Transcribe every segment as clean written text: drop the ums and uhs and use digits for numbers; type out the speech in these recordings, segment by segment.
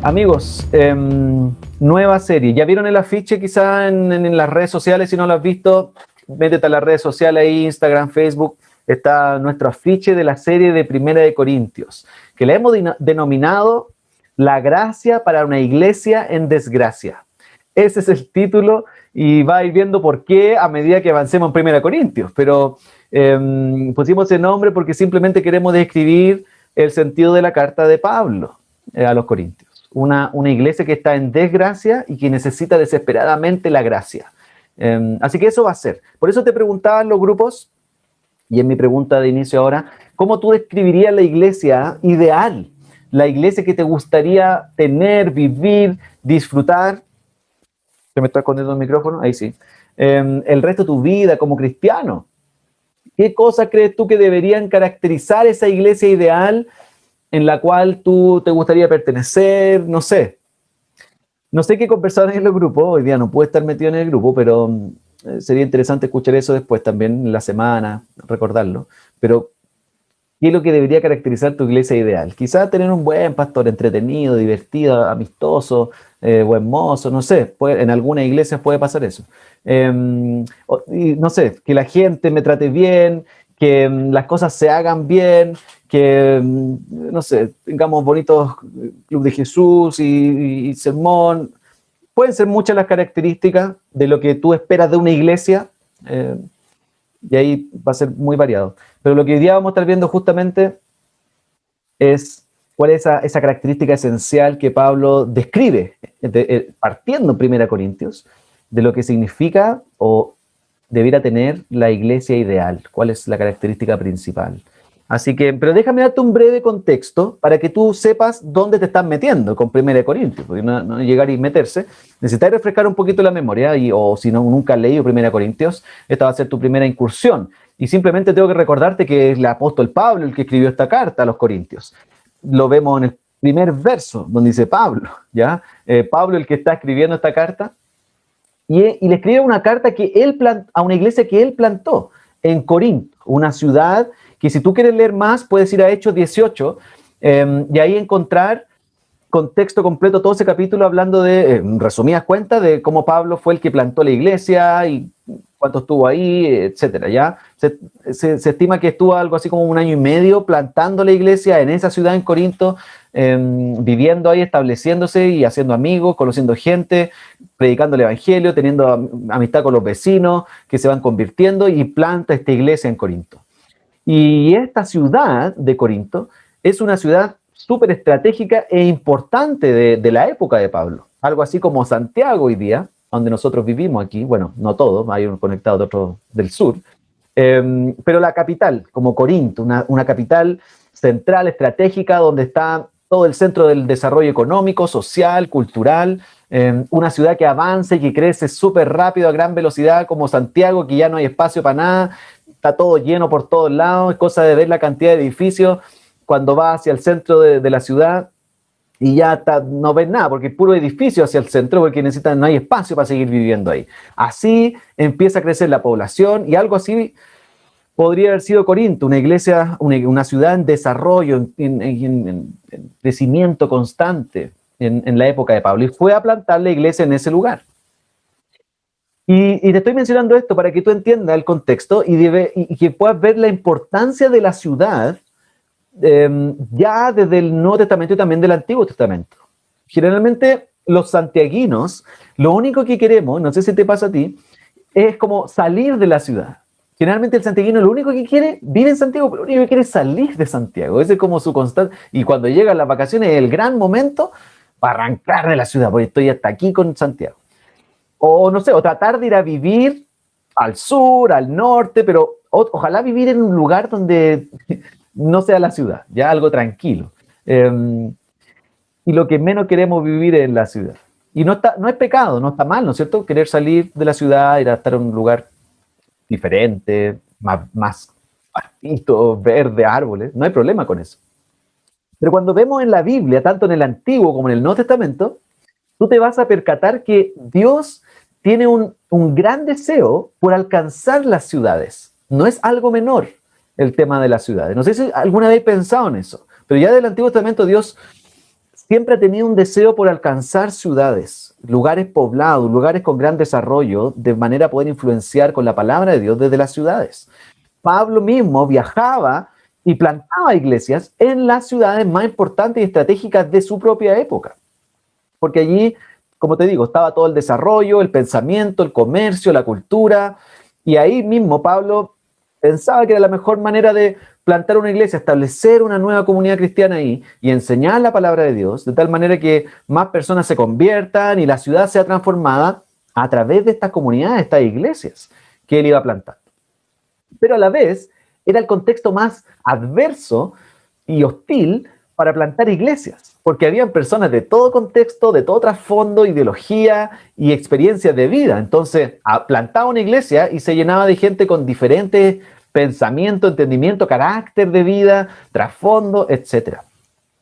Amigos, nueva serie. ¿Ya vieron el afiche quizá en las redes sociales? Si no lo has visto, métete a las redes sociales ahí, Instagram, Facebook. Está nuestro afiche de la serie de Primera de Corintios, que le hemos denominado La gracia para una iglesia en desgracia. Ese es el título y va a ir viendo por qué a medida que avancemos en Primera de Corintios. Pero pusimos ese nombre porque simplemente queremos describir el sentido de la carta de Pablo a los Corintios. Una iglesia que está en desgracia y que necesita desesperadamente la gracia. Así que eso va a ser. Por eso te preguntaba en los grupos, y en mi pregunta de inicio ahora, ¿cómo tú describirías la iglesia ideal? La iglesia que te gustaría tener, vivir, disfrutar. ¿Se me está escondiendo el micrófono? Ahí sí. El resto de tu vida como cristiano. ¿Qué cosas crees tú que deberían caracterizar esa iglesia ideal en la cual tú te gustaría pertenecer? No sé. No sé qué conversaron en los grupos. Hoy día no puedo estar metido en el grupo, pero sería interesante escuchar eso después también en la semana, recordarlo. Pero, ¿qué es lo que debería caracterizar tu iglesia ideal? Quizás tener un buen pastor entretenido, divertido, amistoso, buen mozo, no sé. En algunas iglesias puede pasar eso. Y no sé, que la gente me trate bien, que las cosas se hagan bien, que, no sé, tengamos bonitos club de Jesús y sermón. Pueden ser muchas las características de lo que tú esperas de una iglesia, y ahí va a ser muy variado. Pero lo que hoy día vamos a estar viendo justamente es cuál es esa característica esencial que Pablo describe, partiendo en 1 Corintios, de lo que significa o debiera tener la iglesia ideal. ¿Cuál es la característica principal? Así que, pero déjame darte un breve contexto para que tú sepas dónde te estás metiendo con 1 Corintios, porque no llegar y meterse. Necesitas refrescar un poquito la memoria, o si no, nunca has leído 1 Corintios, esta va a ser tu primera incursión. Y simplemente tengo que recordarte que es el apóstol Pablo el que escribió esta carta a los Corintios. Lo vemos en el primer verso, donde dice Pablo, ¿ya? Pablo el que está escribiendo esta carta, y le escribe una carta que él a una iglesia que él plantó en Corinto, una ciudad que, si tú quieres leer más, puedes ir a Hechos 18 y ahí encontrar contexto completo, todo ese capítulo hablando de, resumidas cuentas, de cómo Pablo fue el que plantó la iglesia y cuánto estuvo ahí, etcétera. ¿Ya? Se estima que estuvo algo así como 1 año y medio plantando la iglesia en esa ciudad en Corinto, viviendo ahí, estableciéndose y haciendo amigos, conociendo gente, predicando el evangelio, teniendo amistad con los vecinos que se van convirtiendo, y planta esta iglesia en Corinto. Y esta ciudad de Corinto es una ciudad súper estratégica e importante de la época de Pablo. Algo así como Santiago hoy día, donde nosotros vivimos aquí. Bueno, no todos, hay un conectado de otro del sur. Pero la capital, como Corinto, una capital central, estratégica, donde está todo el centro del desarrollo económico, social, cultural. Una ciudad que avanza y que crece súper rápido a gran velocidad, como Santiago, que ya no hay espacio para nada. Está todo lleno por todos lados, es cosa de ver la cantidad de edificios cuando va hacia el centro de la ciudad, y ya no ves nada, porque es puro edificio hacia el centro, porque no hay espacio para seguir viviendo ahí. Así empieza a crecer la población, y algo así podría haber sido Corinto, una iglesia, una ciudad en desarrollo, en crecimiento constante en la época de Pablo, y fue a plantar la iglesia en ese lugar. Y te estoy mencionando esto para que tú entiendas el contexto y que puedas ver la importancia de la ciudad ya desde el Nuevo Testamento y también del Antiguo Testamento. Generalmente los santiaguinos, lo único que queremos, no sé si te pasa a ti, es como salir de la ciudad. Generalmente el santiaguino lo único que quiere, vive en Santiago, pero lo único que quiere es salir de Santiago. Ese es como su constante. Y cuando llegan las vacaciones es el gran momento para arrancar de la ciudad, porque estoy hasta aquí con Santiago. O no sé, o tratar de ir a vivir al sur, al norte, pero ojalá vivir en un lugar donde no sea la ciudad, ya algo tranquilo. Y lo que menos queremos vivir es en la ciudad. Y no es pecado, no está mal, ¿no es cierto? Querer salir de la ciudad, ir a estar en un lugar diferente, más pastito, verde, árboles, no hay problema con eso. Pero cuando vemos en la Biblia, tanto en el Antiguo como en el Nuevo Testamento, tú te vas a percatar que Dios tiene un gran deseo por alcanzar las ciudades. No es algo menor el tema de las ciudades. No sé si alguna vez he pensado en eso, pero ya del Antiguo Testamento Dios siempre ha tenido un deseo por alcanzar ciudades, lugares poblados, lugares con gran desarrollo, de manera a poder influenciar con la palabra de Dios desde las ciudades. Pablo mismo viajaba y plantaba iglesias en las ciudades más importantes y estratégicas de su propia época. Porque allí, como te digo, estaba todo el desarrollo, el pensamiento, el comercio, la cultura, y ahí mismo Pablo pensaba que era la mejor manera de plantar una iglesia, establecer una nueva comunidad cristiana ahí y enseñar la palabra de Dios, de tal manera que más personas se conviertan y la ciudad sea transformada a través de estas comunidades, estas iglesias que él iba a plantar. Pero a la vez era el contexto más adverso y hostil para plantar iglesias, porque habían personas de todo contexto, de todo trasfondo, ideología y experiencias de vida. Entonces, plantaba una iglesia y se llenaba de gente con diferentes pensamientos, entendimiento, carácter de vida, trasfondo, etc.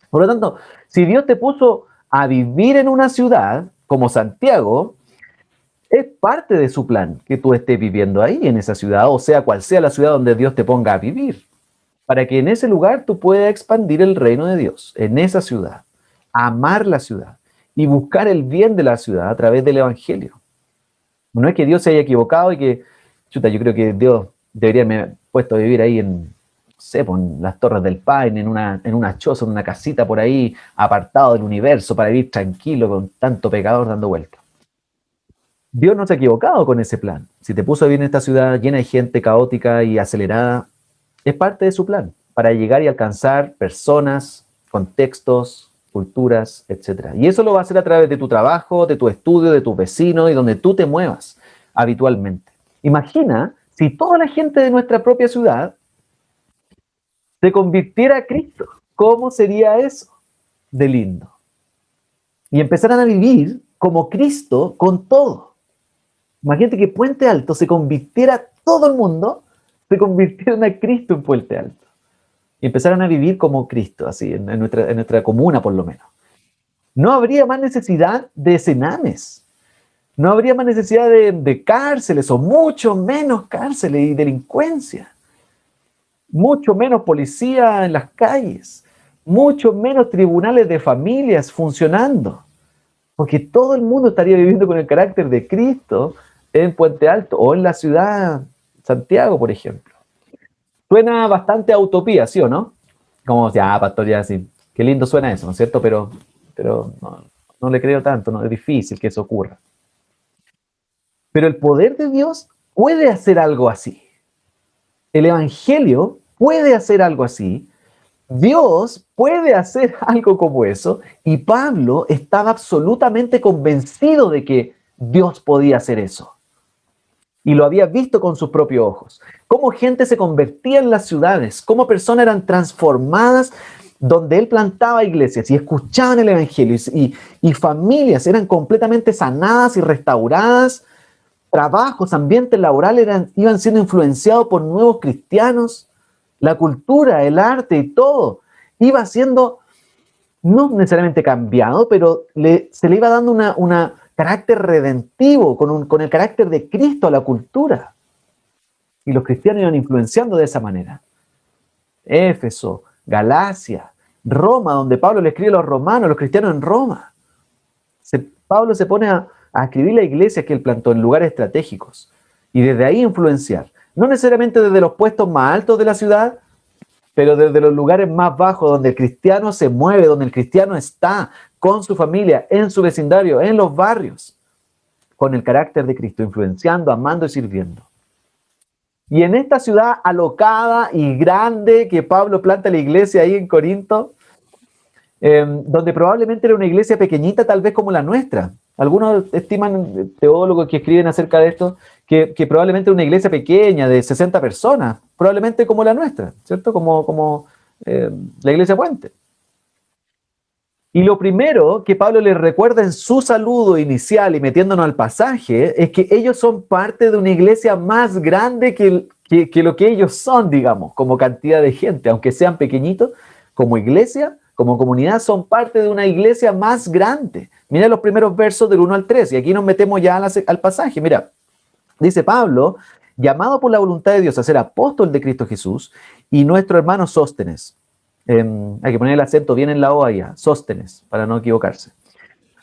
Por lo tanto, si Dios te puso a vivir en una ciudad como Santiago, es parte de su plan que tú estés viviendo ahí en esa ciudad, o sea, cual sea la ciudad donde Dios te ponga a vivir, para que en ese lugar tú puedas expandir el reino de Dios, en esa ciudad, amar la ciudad y buscar el bien de la ciudad a través del Evangelio. No es que Dios se haya equivocado y que, chuta, yo creo que Dios debería haberme puesto a vivir ahí en, no sé, en las Torres del Paine, en una choza, en una casita por ahí, apartado del universo, para vivir tranquilo con tanto pecador dando vueltas. Dios no se ha equivocado con ese plan. Si te puso a vivir en esta ciudad llena de gente caótica y acelerada, es parte de su plan, para llegar y alcanzar personas, contextos, culturas, etc. Y eso lo va a hacer a través de tu trabajo, de tu estudio, de tus vecinos y donde tú te muevas habitualmente. Imagina si toda la gente de nuestra propia ciudad se convirtiera a Cristo. ¿Cómo sería eso de lindo? Y empezaran a vivir como Cristo con todo. Imagínate que Puente Alto se convirtiera, todo el mundo se convirtieron a Cristo en Puente Alto. Y empezaron a vivir como Cristo, así, en nuestra comuna por lo menos. No habría más necesidad de cenames. No habría más necesidad de cárceles, o mucho menos cárceles y delincuencia. Mucho menos policía en las calles. Mucho menos tribunales de familias funcionando. Porque todo el mundo estaría viviendo con el carácter de Cristo en Puente Alto o en la ciudad Santiago, por ejemplo. Suena bastante a utopía, ¿sí o no? Como, ya, pastor, ya, sí, qué lindo suena eso, ¿no es cierto? Pero no le creo tanto, no es difícil que eso ocurra. Pero el poder de Dios puede hacer algo así. El Evangelio puede hacer algo así. Dios puede hacer algo como eso. Y Pablo estaba absolutamente convencido de que Dios podía hacer eso. Y lo había visto con sus propios ojos. Cómo gente se convertía en las ciudades, cómo personas eran transformadas donde él plantaba iglesias y escuchaban el Evangelio y familias eran completamente sanadas y restauradas. Trabajos, ambientes laborales iban siendo influenciados por nuevos cristianos. La cultura, el arte y todo iba siendo no necesariamente cambiado, pero se le iba dando una carácter redentivo, con el carácter de Cristo a la cultura. Y los cristianos iban influenciando de esa manera. Éfeso, Galacia, Roma, donde Pablo le escribe a los romanos, los cristianos en Roma. Pablo se pone a escribir la iglesia que él plantó en lugares estratégicos y desde ahí influenciar. No necesariamente desde los puestos más altos de la ciudad, pero desde los lugares más bajos, donde el cristiano se mueve, donde el cristiano está con su familia, en su vecindario, en los barrios, con el carácter de Cristo, influenciando, amando y sirviendo. Y en esta ciudad alocada y grande que Pablo planta la iglesia ahí en Corinto, donde probablemente era una iglesia pequeñita, tal vez como la nuestra. Algunos estiman, teólogos que escriben acerca de esto, que probablemente una iglesia pequeña de 60 personas, probablemente como la nuestra, ¿cierto? Como la iglesia Puente. Y lo primero que Pablo les recuerda en su saludo inicial y metiéndonos al pasaje es que ellos son parte de una iglesia más grande que lo que ellos son, digamos, como cantidad de gente, aunque sean pequeñitos, como iglesia, como comunidad, son parte de una iglesia más grande. Mira los primeros versos del 1 al 3, y aquí nos metemos ya al pasaje. Mira, dice Pablo, llamado por la voluntad de Dios a ser apóstol de Cristo Jesús, y nuestro hermano Sóstenes, Hay que poner el acento bien en la O allá, Sóstenes, para no equivocarse.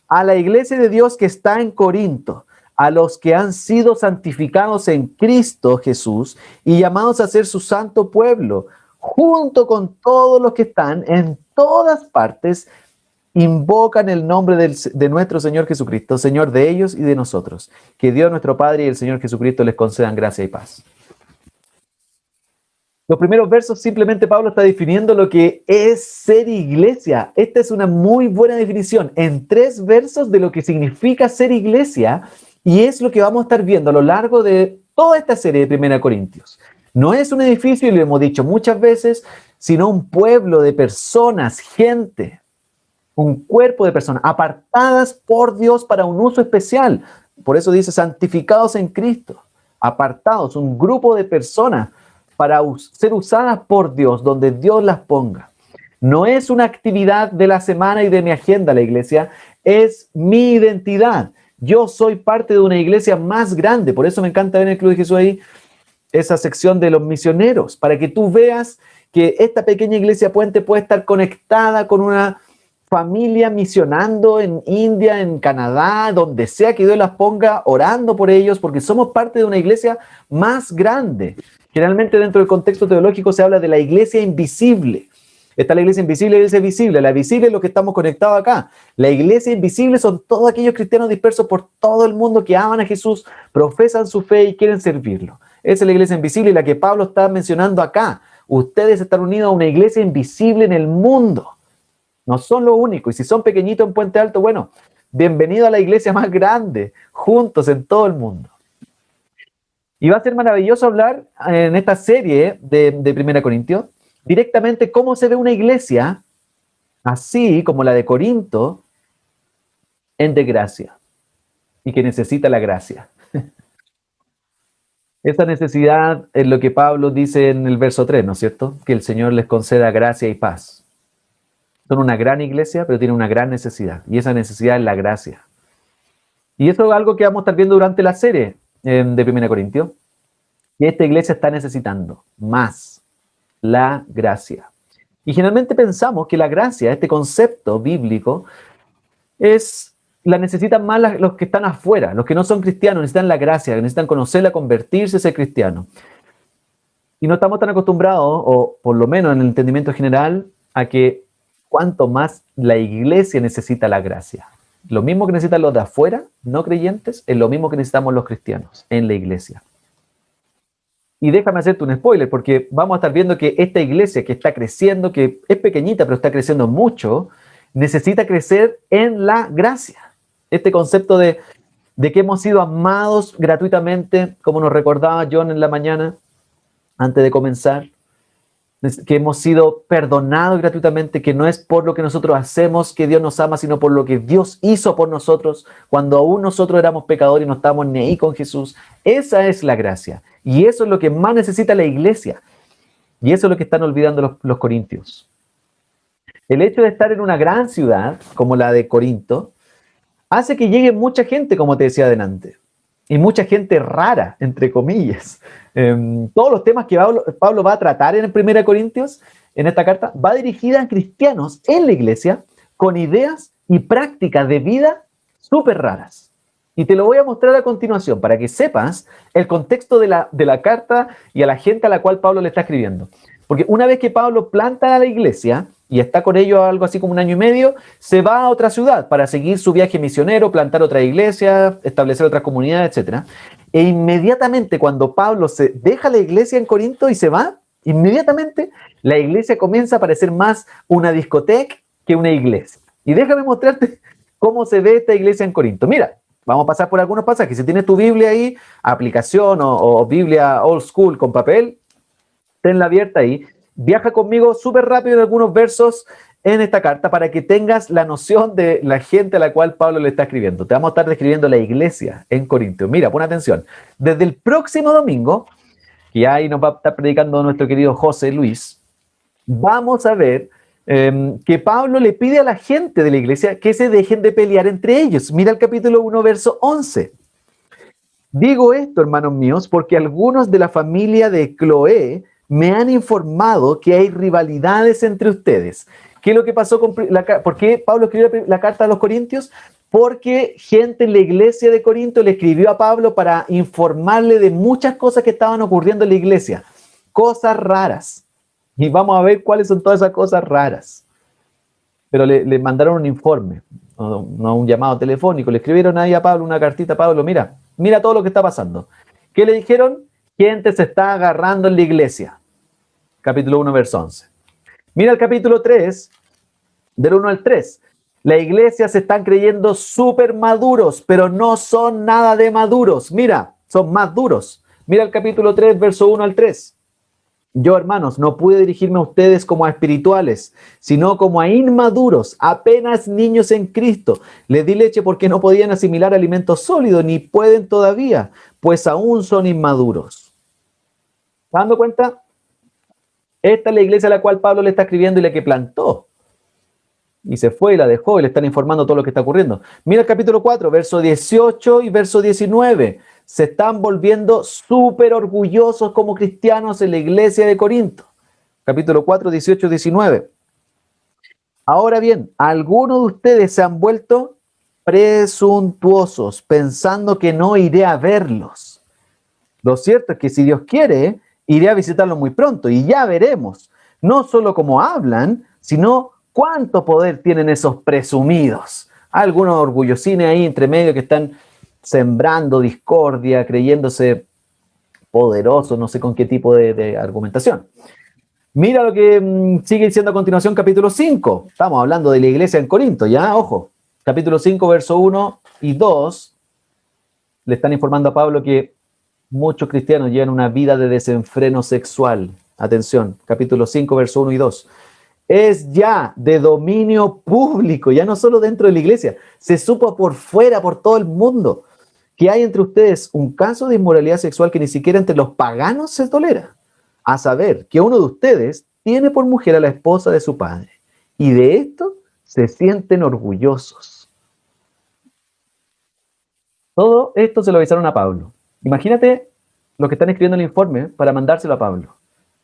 A la iglesia de Dios que está en Corinto, a los que han sido santificados en Cristo Jesús y llamados a ser su santo pueblo, junto con todos los que están en todas partes, invocan el nombre de nuestro Señor Jesucristo, Señor de ellos y de nosotros. Que Dios nuestro Padre y el Señor Jesucristo les concedan gracia y paz. Los primeros versos simplemente Pablo está definiendo lo que es ser iglesia. Esta es una muy buena definición en 3 versos de lo que significa ser iglesia, y es lo que vamos a estar viendo a lo largo de toda esta serie de 1 Corintios. No es un edificio, y lo hemos dicho muchas veces, sino un pueblo de personas, gente, un cuerpo de personas apartadas por Dios para un uso especial. Por eso dice santificados en Cristo, apartados, un grupo de personas para ser usadas por Dios, donde Dios las ponga. No es una actividad de la semana y de mi agenda la iglesia, es mi identidad. Yo soy parte de una iglesia más grande, por eso me encanta ver en el Club de Jesús ahí esa sección de los misioneros, para que tú veas que esta pequeña iglesia Puente puede estar conectada con una familia misionando en India, en Canadá, donde sea que Dios las ponga, orando por ellos, porque somos parte de una iglesia más grande. Generalmente dentro del contexto teológico se habla de la iglesia invisible. Está la iglesia invisible y la iglesia visible. La visible es lo que estamos conectados acá. La iglesia invisible son todos aquellos cristianos dispersos por todo el mundo que aman a Jesús, profesan su fe y quieren servirlo. Esa es la iglesia invisible y la que Pablo está mencionando acá. Ustedes están unidos a una iglesia invisible en el mundo. No son lo único. Y si son pequeñitos en Puente Alto, bueno, bienvenido a la iglesia más grande, juntos en todo el mundo. Y va a ser maravilloso hablar en esta serie de 1 Corintios directamente cómo se ve una iglesia así como la de Corinto en desgracia y que necesita la gracia. Esa necesidad es lo que Pablo dice en el verso 3, ¿no es cierto? Que el Señor les conceda gracia y paz. Son una gran iglesia, pero tienen una gran necesidad. Y esa necesidad es la gracia. Y eso es algo que vamos a estar viendo durante la serie de 1 Corintios. Y esta iglesia está necesitando más la gracia. Y generalmente pensamos que la gracia, este concepto bíblico, la necesitan más los que están afuera, los que no son cristianos, necesitan la gracia, necesitan conocerla, convertirse, ser cristianos. Y no estamos tan acostumbrados, o por lo menos en el entendimiento general, a que cuanto más la iglesia necesita la gracia. Lo mismo que necesitan los de afuera, no creyentes, es lo mismo que necesitamos los cristianos en la iglesia. Y déjame hacerte un spoiler, porque vamos a estar viendo que esta iglesia que está creciendo, que es pequeñita, pero está creciendo mucho, necesita crecer en la gracia. Este concepto de que hemos sido amados gratuitamente, como nos recordaba John en la mañana, antes de comenzar, que hemos sido perdonados gratuitamente, que no es por lo que nosotros hacemos que Dios nos ama, sino por lo que Dios hizo por nosotros, cuando aún nosotros éramos pecadores y no estábamos ni ahí con Jesús. Esa es la gracia. Y eso es lo que más necesita la iglesia. Y eso es lo que están olvidando los corintios. El hecho de estar en una gran ciudad, como la de Corinto, hace que llegue mucha gente, como te decía adelante. Y mucha gente rara, entre comillas. Todos los temas que Pablo va a tratar en 1 Corintios, en esta carta, va dirigida a cristianos en la iglesia con ideas y prácticas de vida súper raras. Y te lo voy a mostrar a continuación para que sepas el contexto de la carta y a la gente a la cual Pablo le está escribiendo. Porque una vez que Pablo planta a la iglesia y está con ellos algo así como 1 año y medio, se va a otra ciudad para seguir su viaje misionero, plantar otra iglesia, establecer otras comunidades, etc. E inmediatamente cuando Pablo se deja la iglesia en Corinto y se va, inmediatamente la iglesia comienza a parecer más una discoteca que una iglesia. Y déjame mostrarte cómo se ve esta iglesia en Corinto. Mira, vamos a pasar por algunos pasajes. Si tienes tu Biblia ahí, aplicación o Biblia old school con papel, tenla abierta ahí. Viaja conmigo súper rápido en algunos versos en esta carta para que tengas la noción de la gente a la cual Pablo le está escribiendo. Te vamos a estar describiendo la iglesia en Corinto. Mira, pon atención. Desde el próximo domingo, que ahí nos va a estar predicando nuestro querido José Luis, vamos a ver que Pablo le pide a la gente de la iglesia que se dejen de pelear entre ellos. Mira el capítulo 1, verso 11. Digo esto, hermanos míos, porque algunos de la familia de Cloé me han informado que hay rivalidades entre ustedes. ¿Qué es lo que pasó por qué Pablo escribió la carta a los Corintios? Porque gente en la iglesia de Corinto le escribió a Pablo para informarle de muchas cosas que estaban ocurriendo en la iglesia, cosas raras. Y vamos a ver cuáles son todas esas cosas raras. Pero le mandaron un informe, no un llamado telefónico, le escribieron ahí a Pablo una cartita a Pablo, mira todo lo que está pasando. ¿Qué le dijeron? Gente se está agarrando en la iglesia. Capítulo 1, verso 11. Mira el capítulo 3, del 1 al 3. La iglesia se están creyendo súper maduros, pero no son nada de maduros. Mira, son más duros. Mira el capítulo 3, verso 1 al 3. Yo, hermanos, no pude dirigirme a ustedes como a espirituales, sino como a inmaduros, apenas niños en Cristo. Les di leche porque no podían asimilar alimentos sólidos, ni pueden todavía, pues aún son inmaduros. ¿Estás dando cuenta? Esta es la iglesia a la cual Pablo le está escribiendo y la que plantó. Y se fue y la dejó y le están informando todo lo que está ocurriendo. Mira el capítulo 4, verso 18 y verso 19. Se están volviendo súper orgullosos como cristianos en la iglesia de Corinto. Capítulo 4, 18 y 19. Ahora bien, algunos de ustedes se han vuelto presuntuosos, pensando que no iré a verlos. Lo cierto es que si Dios quiere, iré a visitarlos muy pronto y ya veremos, no solo cómo hablan, sino cuánto poder tienen esos presumidos. Algunos orgullosines ahí entre medio que están sembrando discordia, creyéndose poderosos, no sé con qué tipo de argumentación. Mira lo que sigue diciendo a continuación capítulo 5. Estamos hablando de la iglesia en Corinto, ya, ojo. Capítulo 5, verso 1 y 2. Le están informando a Pablo que muchos cristianos llevan una vida de desenfreno sexual. Atención, capítulo 5, verso 1 y 2. Es ya de dominio público, ya no solo dentro de la iglesia, se supo por fuera, por todo el mundo, que hay entre ustedes un caso de inmoralidad sexual que ni siquiera entre los paganos se tolera. A saber, que uno de ustedes tiene por mujer a la esposa de su padre, y de esto se sienten orgullosos. Todo esto se lo avisaron a Pablo. Imagínate los que están escribiendo el informe para mandárselo a Pablo.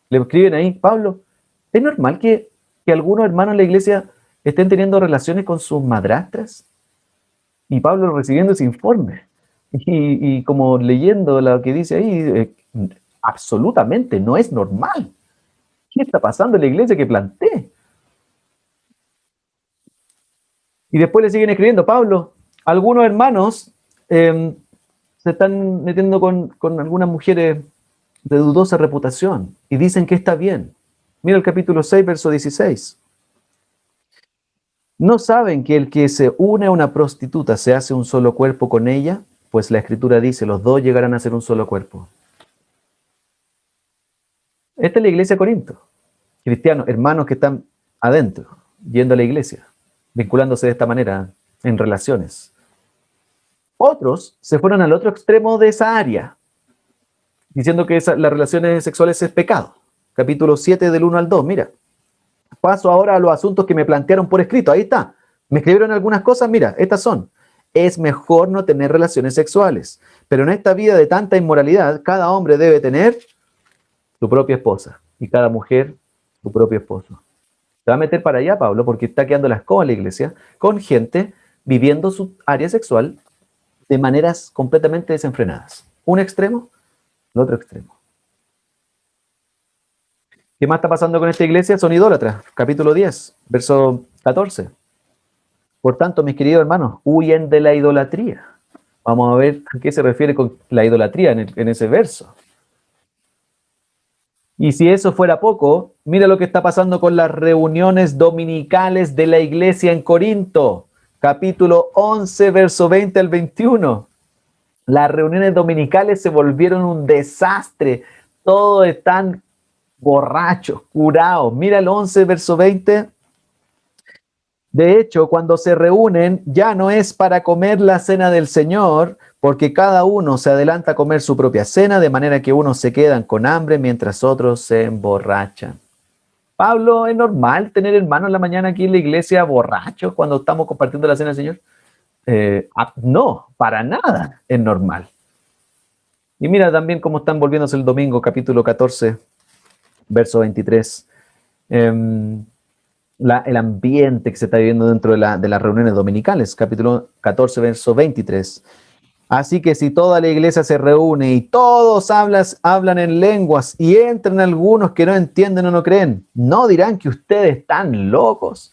Le escriben ahí, Pablo, ¿es normal que algunos hermanos en la iglesia estén teniendo relaciones con sus madrastras? Y Pablo recibiendo ese informe y como leyendo lo que dice ahí, absolutamente no es normal. ¿Qué está pasando en la iglesia que planté? Y después le siguen escribiendo, Pablo, algunos hermanos se están metiendo con algunas mujeres de dudosa reputación y dicen que está bien. Mira el capítulo 6, verso 16. ¿No saben que el que se une a una prostituta se hace un solo cuerpo con ella? Pues la escritura dice, los dos llegarán a ser un solo cuerpo. Esta es la iglesia de Corinto. Cristianos, hermanos que están adentro, yendo a la iglesia, vinculándose de esta manera en relaciones. Otros se fueron al otro extremo de esa área, diciendo que las relaciones sexuales es pecado. Capítulo 7 del 1 al 2, mira. Paso ahora a los asuntos que me plantearon por escrito. Ahí está. Me escribieron algunas cosas, mira, estas son. Es mejor no tener relaciones sexuales, pero en esta vida de tanta inmoralidad, cada hombre debe tener su propia esposa y cada mujer su propio esposo. Se va a meter para allá, Pablo, porque está quedando la escoba en la iglesia con gente viviendo su área sexual de maneras completamente desenfrenadas. Un extremo, el otro extremo. ¿Qué más está pasando con esta iglesia? Son idólatras. Capítulo 10, verso 14. Por tanto, mis queridos hermanos, huyen de la idolatría. Vamos a ver a qué se refiere con la idolatría en ese verso. Y si eso fuera poco, mira lo que está pasando con las reuniones dominicales de la iglesia en Corinto. Capítulo 11, verso 20 al 21. Las reuniones dominicales se volvieron un desastre. Todos están borrachos, curados. Mira el 11, verso 20. De hecho, cuando se reúnen, ya no es para comer la cena del Señor, porque cada uno se adelanta a comer su propia cena, de manera que unos se quedan con hambre mientras otros se emborrachan. Pablo, ¿es normal tener hermanos en la mañana aquí en la iglesia borrachos cuando estamos compartiendo la cena del Señor? No, para nada es normal. Y mira también cómo están volviéndose el domingo, capítulo 14, verso 23. El ambiente que se está viviendo dentro de las reuniones dominicales, capítulo 14, verso 23. Así que si toda la iglesia se reúne y todos hablan en lenguas y entran algunos que no entienden o no creen, ¿no dirán que ustedes están locos?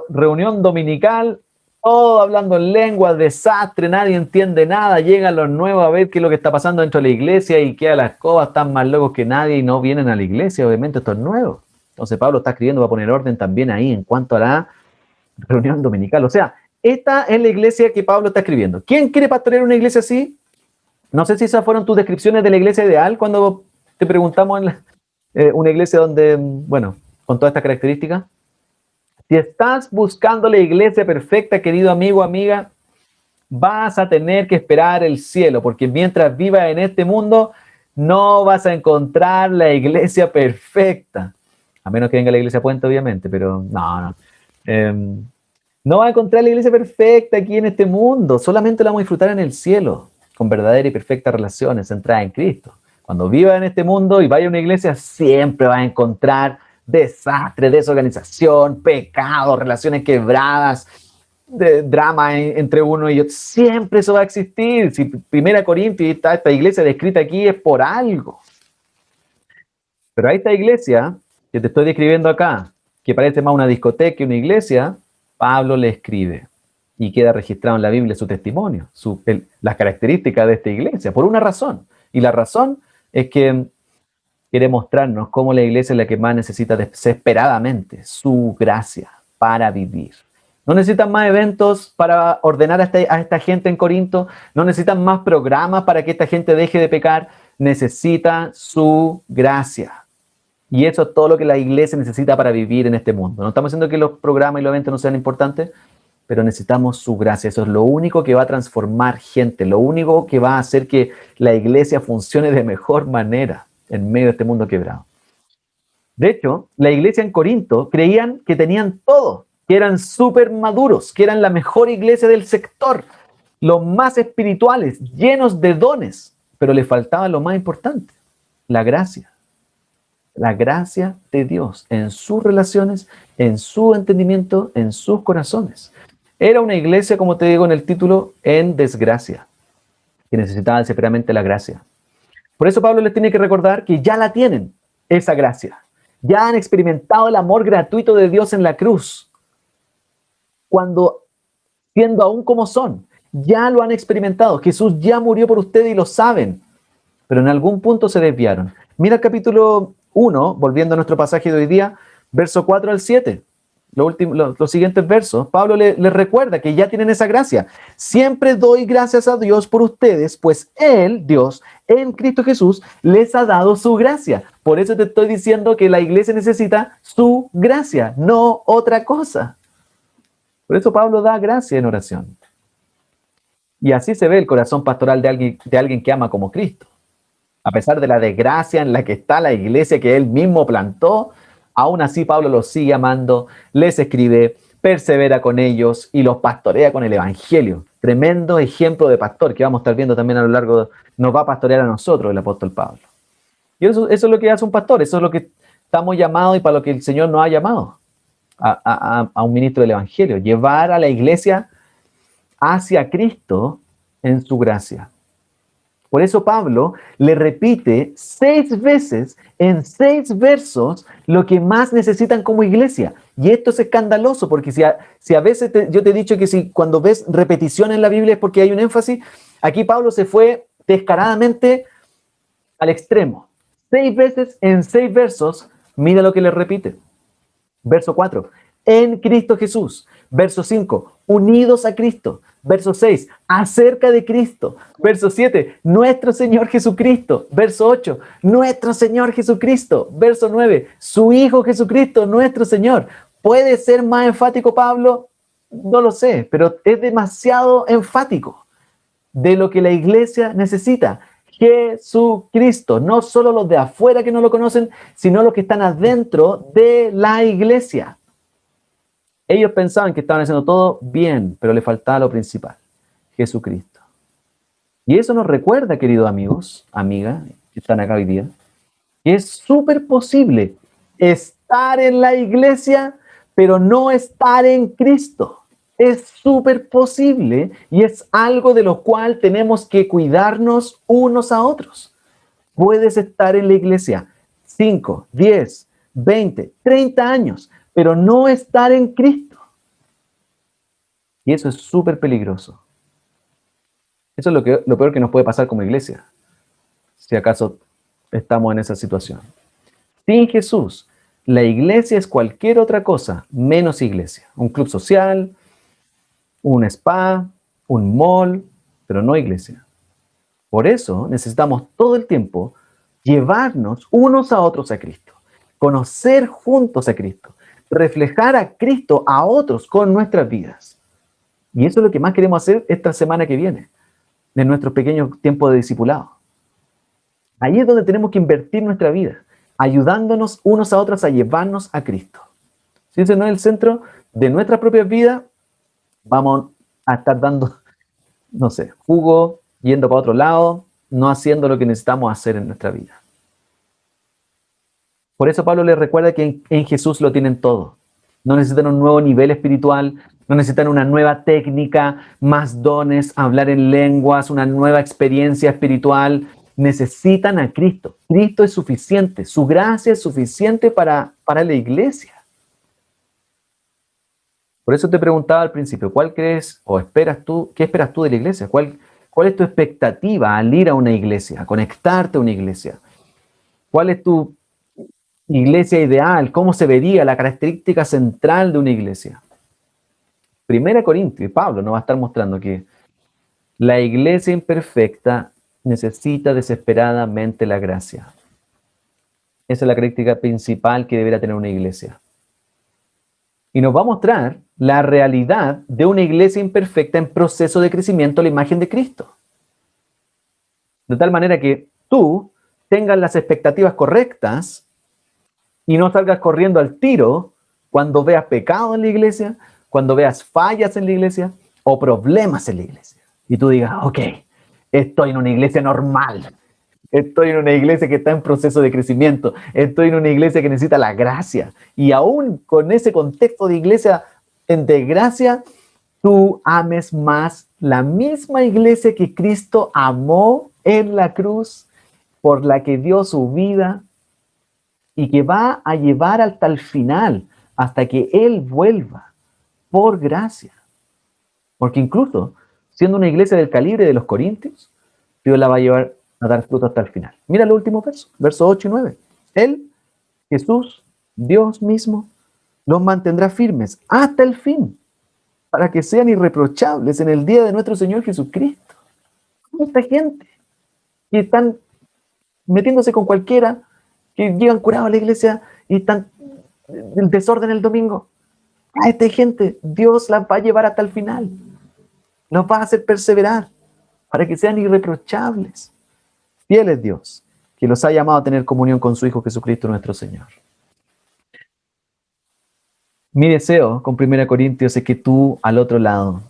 Reunión dominical, todo hablando en lenguas, desastre, nadie entiende nada, llegan los nuevos a ver qué es lo que está pasando dentro de la iglesia y queda la escoba, están más locos que nadie y no vienen a la iglesia, obviamente estos nuevos. Entonces Pablo está escribiendo para poner orden también ahí en cuanto a la reunión dominical. O sea, esta es la iglesia que Pablo está escribiendo. ¿Quién quiere pastorear una iglesia así? No sé si esas fueron tus descripciones de la iglesia ideal cuando te preguntamos en una iglesia donde, bueno, con todas estas características. Si estás buscando la iglesia perfecta, querido amigo, amiga, vas a tener que esperar el cielo, porque mientras vivas en este mundo, no vas a encontrar la iglesia perfecta. A menos que venga la iglesia Puente, obviamente, pero no. No vas a encontrar la iglesia perfecta aquí en este mundo, solamente la vamos a disfrutar en el cielo, con verdadera y perfecta relaciones centradas en Cristo. Cuando vivas en este mundo y vayas a una iglesia, siempre vas a encontrar desastre, desorganización, pecado, relaciones quebradas, drama entre uno y otro. Siempre eso va a existir. Si Primera Corintios está esta iglesia descrita aquí es por algo. Pero a esta iglesia que te estoy describiendo acá, que parece más una discoteca que una iglesia, Pablo le escribe y queda registrado en la Biblia su testimonio, las características de esta iglesia, por una razón. Y la razón es que quiere mostrarnos cómo la iglesia es la que más necesita desesperadamente su gracia para vivir. No necesitan más eventos para ordenar a esta gente en Corinto, no necesitan más programas para que esta gente deje de pecar, necesita su gracia. Y eso es todo lo que la iglesia necesita para vivir en este mundo. No estamos diciendo que los programas y los eventos no sean importantes, pero necesitamos su gracia. Eso es lo único que va a transformar gente, lo único que va a hacer que la iglesia funcione de mejor manera en medio de este mundo quebrado. De hecho, la iglesia en Corinto creían que tenían todo, que eran súper maduros, que eran la mejor iglesia del sector, los más espirituales, llenos de dones, pero les faltaba lo más importante, la gracia. La gracia de Dios en sus relaciones, en su entendimiento, en sus corazones. Era una iglesia, como te digo en el título, en desgracia, que necesitaba desesperadamente la gracia. Por eso Pablo les tiene que recordar que ya la tienen, esa gracia. Ya han experimentado el amor gratuito de Dios en la cruz. Cuando, siendo aún como son, ya lo han experimentado. Jesús ya murió por ustedes y lo saben, pero en algún punto se desviaron. Mira el capítulo 1, volviendo a nuestro pasaje de hoy día, verso 4 al 7. Los siguientes versos, Pablo les recuerda que ya tienen esa gracia. Siempre doy gracias a Dios por ustedes, pues Él, Dios, en Cristo Jesús, les ha dado su gracia. Por eso te estoy diciendo que la iglesia necesita su gracia, no otra cosa. Por eso Pablo da gracia en oración. Y así se ve el corazón pastoral de alguien que ama como Cristo. A pesar de la desgracia en la que está la iglesia que él mismo plantó, aún así Pablo los sigue amando, les escribe, persevera con ellos y los pastorea con el evangelio. Tremendo ejemplo de pastor que vamos a estar viendo también a lo largo, nos va a pastorear a nosotros el apóstol Pablo. Y eso es lo que hace un pastor, eso es lo que estamos llamados y para lo que el Señor nos ha llamado a un ministro del evangelio, llevar a la iglesia hacia Cristo en su gracia. Por eso Pablo le repite 6 veces en 6 versos lo que más necesitan como iglesia. Y esto es escandaloso porque si a veces yo te he dicho que si cuando ves repetición en la Biblia es porque hay un énfasis, aquí Pablo se fue descaradamente al extremo. 6 veces en 6 versos, mira lo que le repite. Verso 4, en Cristo Jesús. Verso 5, unidos a Cristo. Verso 6, acerca de Cristo. Verso 7, nuestro Señor Jesucristo. Verso 8, nuestro Señor Jesucristo. Verso 9, su Hijo Jesucristo, nuestro Señor. ¿Puede ser más enfático Pablo? No lo sé, pero es demasiado enfático de lo que la iglesia necesita. Jesucristo, no solo los de afuera que no lo conocen, sino los que están adentro de la iglesia. Ellos pensaban que estaban haciendo todo bien, pero le faltaba lo principal, Jesucristo. Y eso nos recuerda, queridos amigos, amigas, que están acá hoy día, que es súper posible estar en la iglesia, pero no estar en Cristo. Es súper posible y es algo de lo cual tenemos que cuidarnos unos a otros. Puedes estar en la iglesia 5, 10, 20, 30 años, pero no estar en Cristo. Y eso es súper peligroso. Eso es lo peor que nos puede pasar como iglesia, si acaso estamos en esa situación. Sin Jesús, la iglesia es cualquier otra cosa menos iglesia. Un club social, un spa, un mall, pero no iglesia. Por eso necesitamos todo el tiempo llevarnos unos a otros a Cristo, conocer juntos a Cristo, reflejar a Cristo a otros con nuestras vidas. Y eso es lo que más queremos hacer esta semana que viene, en nuestros pequeños tiempos de discipulado. Ahí es donde tenemos que invertir nuestra vida, ayudándonos unos a otros a llevarnos a Cristo. Si ese no es el centro de nuestra propia vida, vamos a estar dando, no sé, jugo, yendo para otro lado, no haciendo lo que necesitamos hacer en nuestra vida. Por eso Pablo les recuerda que en Jesús lo tienen todo. No necesitan un nuevo nivel espiritual, no necesitan una nueva técnica, más dones, hablar en lenguas, una nueva experiencia espiritual. Necesitan a Cristo. Cristo es suficiente. Su gracia es suficiente para la iglesia. Por eso te preguntaba al principio, ¿cuál crees o esperas tú, qué esperas tú de la iglesia? ¿Cuál es tu expectativa al ir a una iglesia, a conectarte a una iglesia? ¿Cuál es tu iglesia ideal? ¿Cómo se vería la característica central de una iglesia? 1 Corintios, y Pablo nos va a estar mostrando que la iglesia imperfecta necesita desesperadamente la gracia. Esa es la característica principal que debería tener una iglesia. Y nos va a mostrar la realidad de una iglesia imperfecta en proceso de crecimiento a la imagen de Cristo. De tal manera que tú tengas las expectativas correctas y no salgas corriendo al tiro cuando veas pecado en la iglesia, cuando veas fallas en la iglesia o problemas en la iglesia. Y tú digas, ok, estoy en una iglesia normal. Estoy en una iglesia que está en proceso de crecimiento. Estoy en una iglesia que necesita la gracia. Y aún con ese contexto de iglesia de gracia, tú ames más la misma iglesia que Cristo amó en la cruz, por la que dio su vida y que va a llevar hasta el final, hasta que Él vuelva, por gracia. Porque incluso, siendo una iglesia del calibre de los Corintios, Dios la va a llevar a dar fruto hasta el final. Mira el último verso, versos 8 y 9. Él, Jesús, Dios mismo, los mantendrá firmes hasta el fin, para que sean irreprochables en el día de nuestro Señor Jesucristo. Esta gente que están metiéndose con cualquiera, que llegan curados a la iglesia y están en desorden el domingo. A esta gente Dios las va a llevar hasta el final. Los va a hacer perseverar para que sean irreprochables. Fiel es Dios, que los ha llamado a tener comunión con su Hijo Jesucristo nuestro Señor. Mi deseo con 1 Corintios es que tú, al otro lado,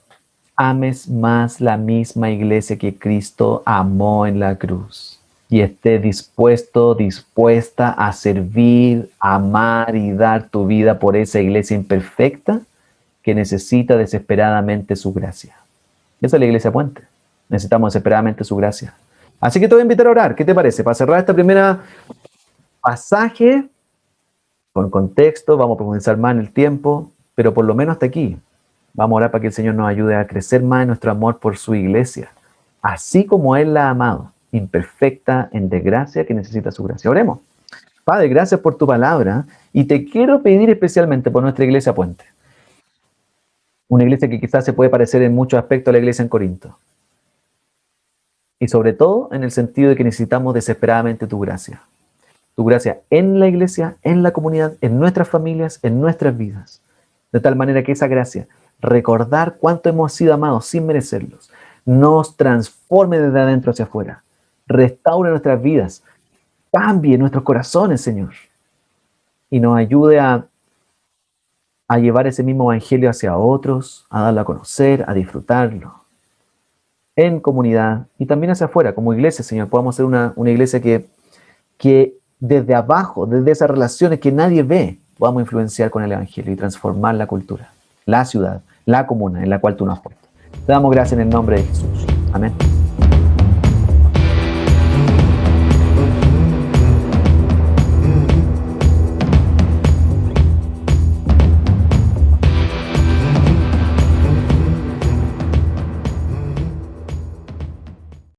ames más la misma iglesia que Cristo amó en la cruz y estés dispuesta a servir, amar y dar tu vida por esa iglesia imperfecta que necesita desesperadamente su gracia. Esa es la iglesia Puente. Necesitamos desesperadamente su gracia. Así que te voy a invitar a orar. ¿Qué te parece? Para cerrar esta primera pasaje, con contexto, vamos a profundizar más en el tiempo, pero por lo menos hasta aquí. Vamos a orar para que el Señor nos ayude a crecer más en nuestro amor por su iglesia, así como Él la ha amado, imperfecta, en desgracia, que necesita su gracia. Oremos. Padre, gracias por tu palabra y te quiero pedir especialmente por nuestra iglesia Puente. Una iglesia que quizás se puede parecer en muchos aspectos a la iglesia en Corinto. Y sobre todo en el sentido de que necesitamos desesperadamente tu gracia. Tu gracia en la iglesia, en la comunidad, en nuestras familias, en nuestras vidas. De tal manera que esa gracia, recordar cuánto hemos sido amados sin merecerlos, nos transforme desde adentro hacia afuera. Restaure nuestras vidas. Cambie nuestros corazones, Señor. Y nos ayude a llevar ese mismo evangelio hacia otros, a darlo a conocer, a disfrutarlo. En comunidad y también hacia afuera, como iglesia, Señor. Podamos ser una iglesia que desde abajo, desde esas relaciones que nadie ve, podamos influenciar con el Evangelio y transformar la cultura, la ciudad, la comuna en la cual tú nos has puesto. Te damos gracias en el nombre de Jesús. Amén.